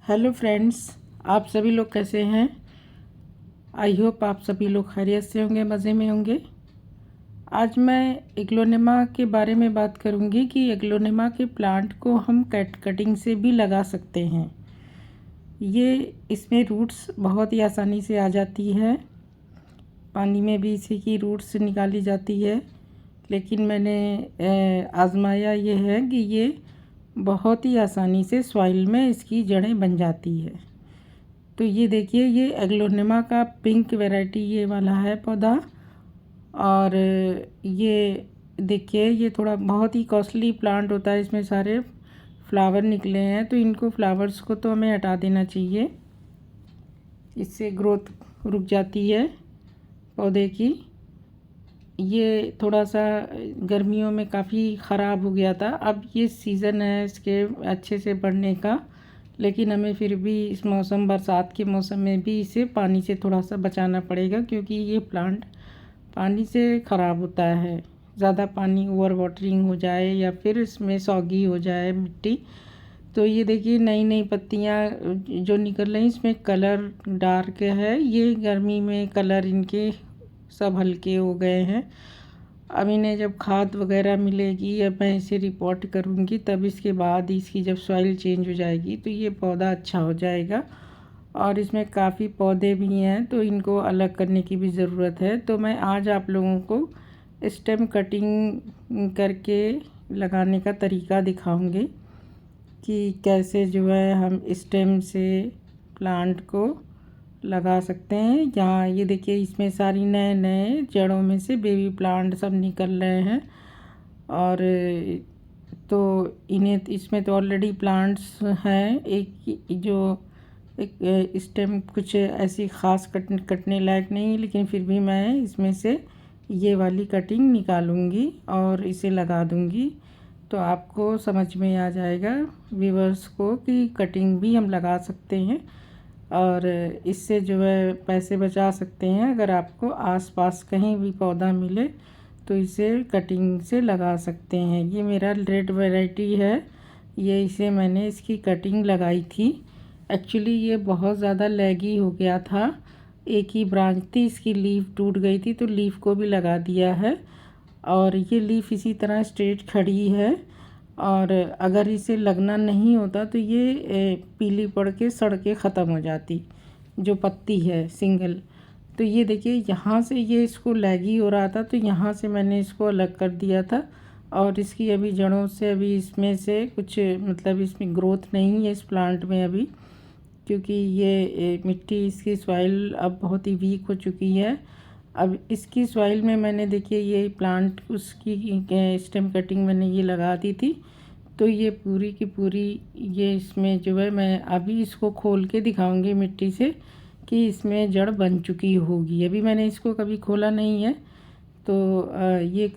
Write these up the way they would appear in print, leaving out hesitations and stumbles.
Hello friends, आप सभी लोग कैसे हैं। आई होप आप सभी लोग खैरियत से होंगे, मज़े में होंगे। आज मैं एग्लोनिमा के बारे में बात करूंगी कि एग्लोनिमा के प्लांट को हम कटिंग से भी लगा सकते हैं। ये इसमें रूट्स बहुत ही आसानी से आ जाती है, पानी में भी इसी की रूट्स निकाली जाती है। लेकिन मैंने आज़माया ये है कि ये बहुत ही आसानी से सॉइल में इसकी जड़ें बन जाती है। तो ये देखिए, ये एग्लोनिमा का पिंक वैरायटी ये वाला है पौधा। और ये देखिए, ये थोड़ा बहुत ही कॉस्टली प्लांट होता है, इसमें सारे फ्लावर निकले हैं, तो इनको फ्लावर्स को तो हमें हटा देना चाहिए, इससे ग्रोथ रुक जाती है पौधे की। ये थोड़ा सा गर्मियों में काफ़ी ख़राब हो गया था, अब ये सीज़न है इसके अच्छे से बढ़ने का। लेकिन हमें फिर भी इस मौसम, बरसात के मौसम में भी इसे पानी से थोड़ा सा बचाना पड़ेगा, क्योंकि ये प्लांट पानी से ख़राब होता है। ज़्यादा पानी, ओवर वाटरिंग हो जाए या फिर इसमें सॉगी हो जाए मिट्टी, तो ये देखिए नई नई पत्तियाँ जो निकल रही, इसमें कलर डार्क है। ये गर्मी में कलर इनके सब हल्के हो गए हैं। अब इन्हें जब खाद वगैरह मिलेगी या मैं इसे रिपोर्ट करूँगी, तब इसके बाद इसकी जब सॉइल चेंज हो जाएगी तो ये पौधा अच्छा हो जाएगा। और इसमें काफ़ी पौधे भी हैं, तो इनको अलग करने की भी ज़रूरत है। तो मैं आज आप लोगों को स्टेम कटिंग करके लगाने का तरीका दिखाऊंगी कि कैसे जो है हम स्टेम से प्लांट को लगा सकते हैं। यहाँ ये देखिए, इसमें सारी नए नए जड़ों में से बेबी प्लांट सब निकल रहे हैं। और तो इन्हें, इसमें तो ऑलरेडी प्लांट्स हैं। एक जो एक स्टेम कुछ ऐसी ख़ास कटने लायक नहीं, लेकिन फिर भी मैं इसमें से ये वाली कटिंग निकालूंगी और इसे लगा दूंगी, तो आपको समझ में आ जाएगा व्यूअर्स को कि कटिंग भी हम लगा सकते हैं और इससे जो है पैसे बचा सकते हैं। अगर आपको आसपास कहीं भी पौधा मिले तो इसे कटिंग से लगा सकते हैं। ये मेरा रेड वैरायटी है, ये इसे मैंने इसकी कटिंग लगाई थी। एक्चुअली ये बहुत ज़्यादा लैगी हो गया था, एक ही ब्रांच थी, इसकी लीफ टूट गई थी, तो लीफ को भी लगा दिया है। और ये लीफ इसी तरह स्ट्रेट खड़ी है, और अगर इसे लगना नहीं होता तो ये पीली पड़ के सड़ के ख़त्म हो जाती, जो पत्ती है सिंगल। तो ये देखिए, यहाँ से ये इसको लैगी हो रहा था, तो यहाँ से मैंने इसको अलग कर दिया था। और इसकी अभी जड़ों से अभी इसमें से कुछ, मतलब इसमें ग्रोथ नहीं है इस प्लांट में अभी, क्योंकि ये मिट्टी, इसकी सॉइल अब बहुत ही वीक हो चुकी है। अब इसकी सॉइल में मैंने, देखिए ये प्लांट, उसकी स्टेम कटिंग मैंने ये लगा दी थी, तो ये पूरी की पूरी, ये इसमें जो है मैं अभी इसको खोल के दिखाऊंगी मिट्टी से कि इसमें जड़ बन चुकी होगी। अभी मैंने इसको कभी खोला नहीं है, तो ये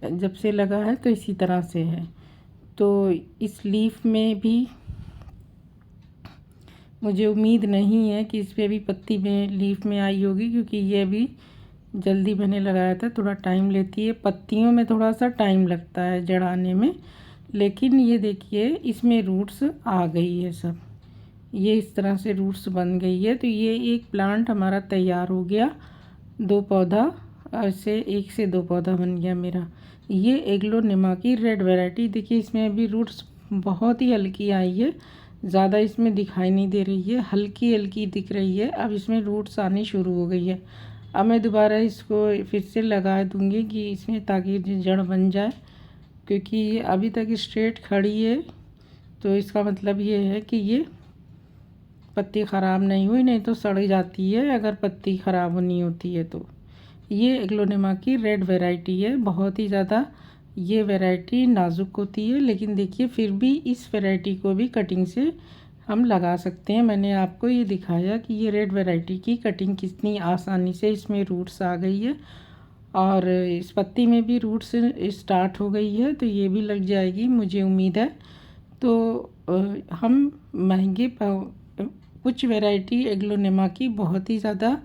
जब से लगा है तो इसी तरह से है। तो इस लीफ में भी मुझे उम्मीद नहीं है कि इस पर अभी पत्ती में लीफ में आई होगी, क्योंकि ये अभी जल्दी मैंने लगाया था। थोड़ा टाइम लेती है, पत्तियों में थोड़ा सा टाइम लगता है जड़ आने में। लेकिन ये देखिए, इसमें रूट्स आ गई है सब, ये इस तरह से रूट्स बन गई है। तो ये एक प्लांट हमारा तैयार हो गया, 2 पौधा, ऐसे 1 से 2 पौधा बन गया मेरा। ये एग्लोनिमा की रेड वैरायटी, देखिए इसमें अभी रूट्स बहुत ही हल्की आई है, ज़्यादा इसमें दिखाई नहीं दे रही है, हल्की हल्की दिख रही है। अब इसमें रूट्स आनी शुरू हो गई है। अब मैं दोबारा इसको फिर से लगा दूंगी कि इसमें, ताकि जड़ बन जाए, क्योंकि ये अभी तक स्ट्रेट खड़ी है, तो इसका मतलब ये है कि ये पत्ती ख़राब नहीं हुई, नहीं तो सड़ जाती है अगर पत्ती ख़राब नहीं होती है। तो ये एग्लोनिमा की रेड वैरायटी है, बहुत ही ज़्यादा ये वैरायटी नाजुक होती है, लेकिन देखिए फिर भी इस वैरायटी को भी कटिंग से हम लगा सकते हैं। मैंने आपको ये दिखाया कि ये रेड वैरायटी की कटिंग कितनी आसानी से, इसमें रूट्स आ गई है और इस पत्ती में भी रूट्स स्टार्ट हो गई है, तो ये भी लग जाएगी मुझे उम्मीद है। तो हम महंगे कुछ वैरायटी एग्लोनिमा की बहुत ही ज़्यादा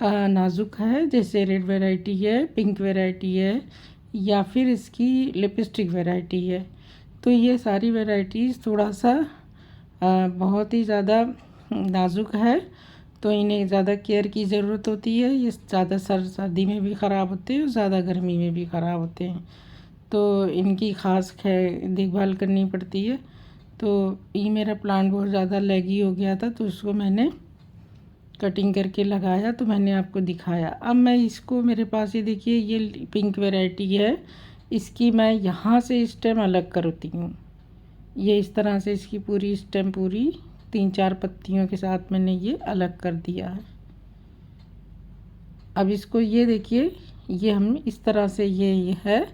नाजुक है, जैसे रेड वैरायटी है, पिंक वैरायटी है, या फिर इसकी लिपस्टिक वैरायटी है। तो ये सारी वैराइटीज़ थोड़ा सा बहुत ही ज़्यादा नाजुक है, तो इन्हें ज़्यादा केयर की ज़रूरत होती है। ये ज़्यादा सर्दी में भी ख़राब होते हैं और ज़्यादा गर्मी में भी ख़राब होते हैं, तो इनकी ख़ास देखभाल करनी पड़ती है। तो ये मेरा प्लांट बहुत ज़्यादा लैगी हो गया था, तो उसको मैंने कटिंग करके लगाया, तो मैंने आपको दिखाया। अब मैं इसको, मेरे पास ये देखिए, ये पिंक वैरायटी है, इसकी मैं यहाँ से स्टेम अलग करती हूँ। ये इस तरह से इसकी पूरी स्टेम पूरी 3-4 पत्तियों के साथ मैंने ये अलग कर दिया है। अब इसको ये देखिए, ये हम इस तरह से ये है,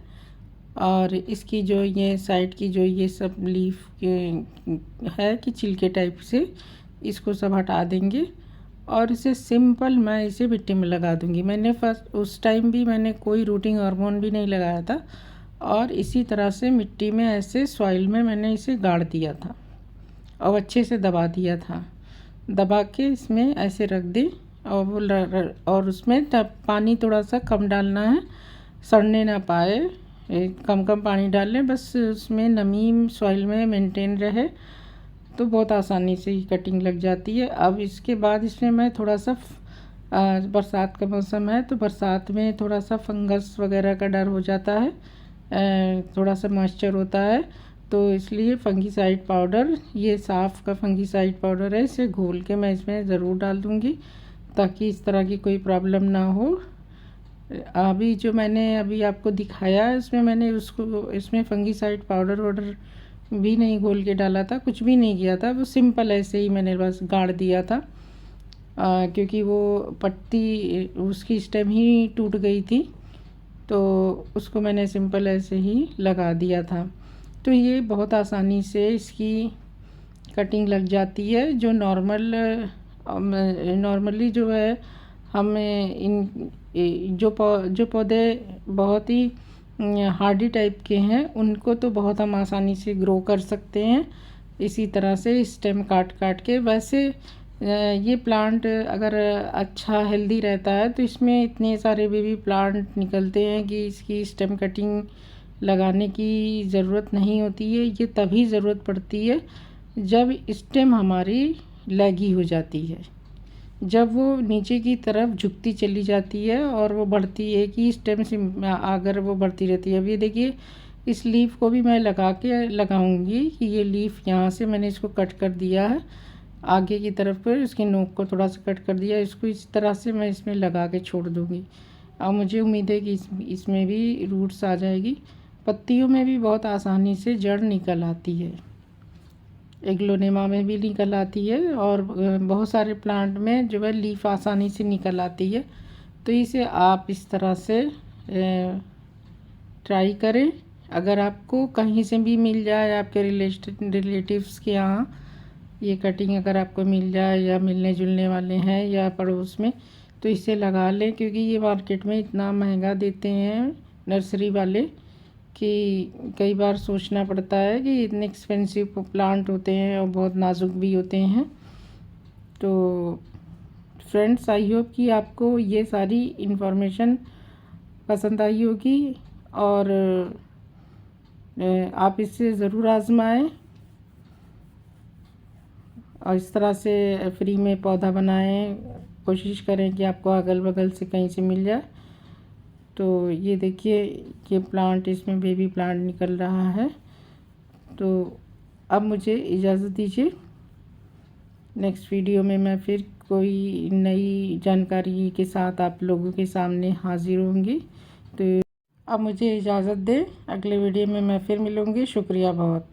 और इसकी जो ये साइड की जो ये सब लीफ है कि छिलके टाइप से, इसको सब हटा देंगे और इसे सिंपल मैं इसे मिट्टी में लगा दूंगी। मैंने फर्स्ट उस टाइम भी मैंने कोई रूटिंग हार्मोन भी नहीं लगाया था, और इसी तरह से मिट्टी में ऐसे सॉइल में मैंने इसे गाड़ दिया था और अच्छे से दबा दिया था। दबा के इसमें ऐसे रख दी, और वो और उसमें तब पानी थोड़ा सा कम डालना है, सड़ने ना पाए, कम कम पानी डाल लें, बस उसमें नमी सॉइल में मेंटेन रहे, तो बहुत आसानी से ही कटिंग लग जाती है। अब इसके बाद इसमें मैं थोड़ा सा बरसात का मौसम है, तो बरसात में थोड़ा सा फंगस वगैरह का डर हो जाता है, थोड़ा सा मॉइस्चर होता है, तो इसलिए फंगीसाइड पाउडर, ये साफ़ का फंगीसाइड पाउडर है, इसे घोल के मैं इसमें ज़रूर डाल दूँगी ताकि इस तरह की कोई प्रॉब्लम ना हो। अभी जो मैंने अभी आपको दिखाया है, इसमें मैंने उसको, इसमें फंगीसाइड पाउडर वाउडर भी नहीं घोल के डाला था, कुछ भी नहीं किया था, वो सिंपल ऐसे ही मैंने बस गाड़ दिया था, क्योंकि वो पत्ती उसकी स्टेम ही टूट गई थी, तो उसको मैंने सिंपल ऐसे ही लगा दिया था। तो ये बहुत आसानी से इसकी कटिंग लग जाती है। जो नॉर्मली जो है, हमें जो पौधे बहुत ही हार्डी टाइप के हैं, उनको तो बहुत हम आसानी से ग्रो कर सकते हैं इसी तरह से स्टेम काट काट के। वैसे ये प्लांट अगर अच्छा हेल्दी रहता है, तो इसमें इतने सारे बेबी प्लांट निकलते हैं कि इसकी स्टेम कटिंग लगाने की ज़रूरत नहीं होती है। ये तभी ज़रूरत पड़ती है जब स्टेम हमारी लैगी हो जाती है, जब वो नीचे की तरफ झुकती चली जाती है और वो बढ़ती है कि स्टेम से अगर वो बढ़ती रहती है। अब ये देखिए, इस लीफ को भी मैं लगाऊंगी कि ये लीफ यहाँ से मैंने इसको कट कर दिया है, आगे की तरफ पर इसकी नोक को थोड़ा सा कट कर दिया, इसको इस तरह से मैं इसमें लगा के छोड़ दूँगी। अब मुझे उम्मीद है कि इसमें भी रूट्स आ जाएगी। पत्तियों में भी बहुत आसानी से जड़ निकल आती है, एग्लोनेमा में भी निकल आती है, और बहुत सारे प्लांट में जो है लीफ आसानी से निकल आती है। तो इसे आप इस तरह से ट्राई करें। अगर आपको कहीं से भी मिल जाए, आपके रिलेटिव्स के यहाँ ये कटिंग अगर आपको मिल जाए, या मिलने जुलने वाले हैं या पड़ोस में, तो इसे लगा लें, क्योंकि ये मार्केट में इतना महंगा देते हैं नर्सरी वाले कि कई बार सोचना पड़ता है कि इतने एक्सपेंसिव प्लांट होते हैं और बहुत नाजुक भी होते हैं। तो फ्रेंड्स, आई होप कि आपको ये सारी इन्फॉर्मेशन पसंद आई होगी, और आप इसे ज़रूर आजमाएं और इस तरह से फ्री में पौधा बनाएं। कोशिश करें कि आपको अगल बगल से कहीं से मिल जाए। तो ये देखिए, ये प्लांट, इसमें बेबी प्लांट निकल रहा है। तो अब मुझे इजाज़त दीजिए, नेक्स्ट वीडियो में मैं फिर कोई नई जानकारी के साथ आप लोगों के सामने हाजिर होंगी। तो अब मुझे इजाज़त दें, अगले वीडियो में मैं फिर मिलूँगी। शुक्रिया बहुत।